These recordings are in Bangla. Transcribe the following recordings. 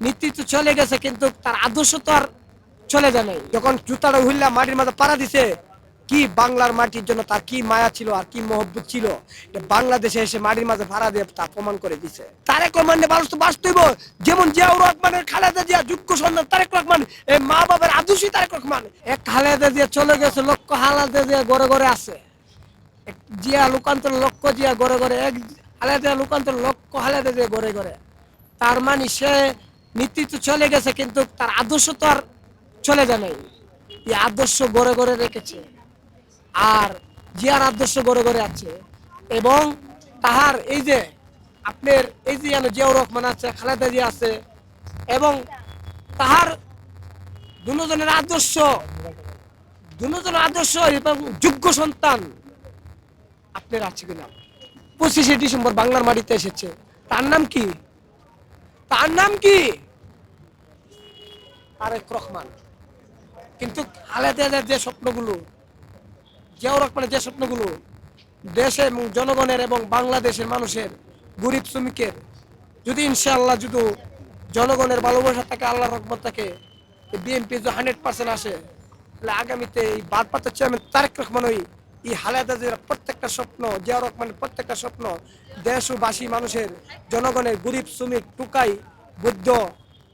নেতৃত্ব চলে গেছে কিন্তু তার আদর্শ তো আর চলে যায় নাই। যখন জুতাটা হুইল্লা মাটির মাঝে পাড়া দিছে, কি বাংলার মাটির জন্য তার কি মায়া ছিল আর কি মহব্বত ছিল, বাংলাদেশে এসে মাটির মাঝে ভাড়া দিয়ে তা প্রমাণ করে দিছে। তারেক রহমান মানুষ তো বাস্তব, যেমন জিয়াউর রহমানের খালেদা জিয়া যোগ্য সন্তান তারেক রহমান, এই মা বাবার আদর্শই তারেক রহমান। এক খালেদা জিয়া চলে গেছে, লক্ষ খালেদা জিয়া ঘরে ঘরে আছে। এক জিয়া লোকান্তর লক্ষ জিয়া ঘরে ঘরে, এক খালেদা লোকান্তর লক্ষ খালেদা জিয়া ঘরে ঘরে। তার মানে সে নেতৃত্ব চলে গেছে কিন্তু তার আদর্শ তো আর চলে যায় নাই। এই আদর্শ গড়ে গড়ে রেখেছে, আর জিয়ার আদর্শ গড়ে গড়ে আছে। এবং তাহার এই যে আপনার এই যে জিয়াউর রহমান আছে, খালেদা জিয়া আছে, এবং তাহার দুজনের আদর্শ, দুজনের আদর্শ এবং যোগ্য সন্তান আপনার আছে কিনা। 25শে ডিসেম্বর বাংলার মাটিতে এসেছে, তার নাম কি? তার নাম কি? তারেক রহমান। কিন্তু খালেদা যে স্বপ্নগুলো, জিয়াউর রহমানের যে স্বপ্নগুলো দেশের এবং জনগণের এবং বাংলাদেশের মানুষের গরিব শ্রমিকের, যদি ইনশাআল্লাহ যদি জনগণের ভালোবাসা থাকে, আল্লাহর রহমত থাকে, বিএনপি যদি 100% আসে, তাহলে আগামীতে এই ভারপ্রাপ্ত চেয়ারম্যান তারেক রহমান এই খালেদা জিয়ার প্রত্যেকটা স্বপ্ন, জিয়াউর রহমানের প্রত্যেকটা স্বপ্ন, দেশবাসী মানুষের, জনগণের, গরিব শ্রমিক, টুকাই, বৌদ্ধ,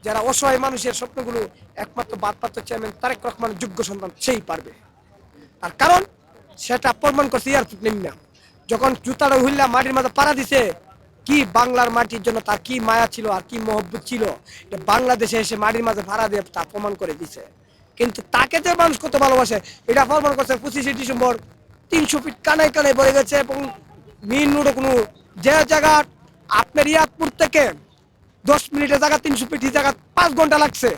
যারা অসহায় মানুষের স্বপ্নগুলো একমাত্র ভারপ্রাপ্ত চেয়ারম্যান তারেক রহমানের যোগ্য সন্তান সেই পারবে। আর কারণ সেটা প্রমাণ করছে এয়ারপোর্ট নিম্না, যখন জুতাটা হুইল্লা মাটির মাঝে পাড়া দিছে, কি বাংলার মাটির জন্য তার কি মায়া ছিল আর কি মহব্বত ছিল, বাংলাদেশে এসে মাটির মাঝে ভাড়া দিয়ে তা প্রমাণ করে দিছে। কিন্তু তাকে যে মানুষ কত ভালোবাসে এটা প্রমাণ করছে 25শে ডিসেম্বর। 300 ফিট কানায় কানায় বয়ে গেছে, এবং মেইন রোডে কোনো যে জায়গা আপনার ইয়াদপুর থেকে 10 মিনিটের জায়গা 300 ফিট, এই জায়গা 5 ঘন্টা লাগছে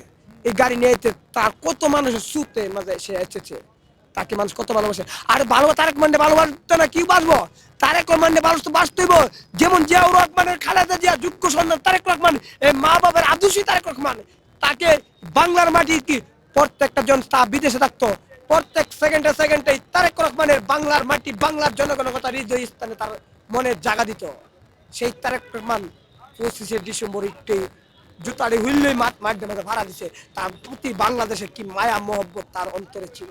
এই গাড়ি নিয়ে যেতে। তার কত মানুষের সুতে মাঝে সে এসেছে, তাকে মানুষ কত ভালোবাসে। আর ভালো তারেক রহমানকে ভালোবাসতো না কি বাঁচবো? তারেক রহমানকে মানুষ তো বাঁচতেইব, যেমন জিয়াউর রহমানের খালেদা জিয়া যোগ্য সন্তান তারেক রহমান, এই মা বাবার আদর্শই তারেক রহমান। তাকে বাংলার মাটি কি প্রত্যেকটা জন তা বিদেশে থাকতো, প্রত্যেক সেকেন্ডে সেকেন্ডে তারেক রহমানের বাংলার মাটি, বাংলার জনগণের কথা হৃদয় স্থানে তার মনে জায়গা দিত। সেই তারেক রহমান 25শে ডিসেম্বর একটি জুতারি হুইল্লই মাঠ মাঠ ভাড়া দিছে, তার প্রতি বাংলাদেশের কি মায়া মহব্বত তার অন্তরে ছিল।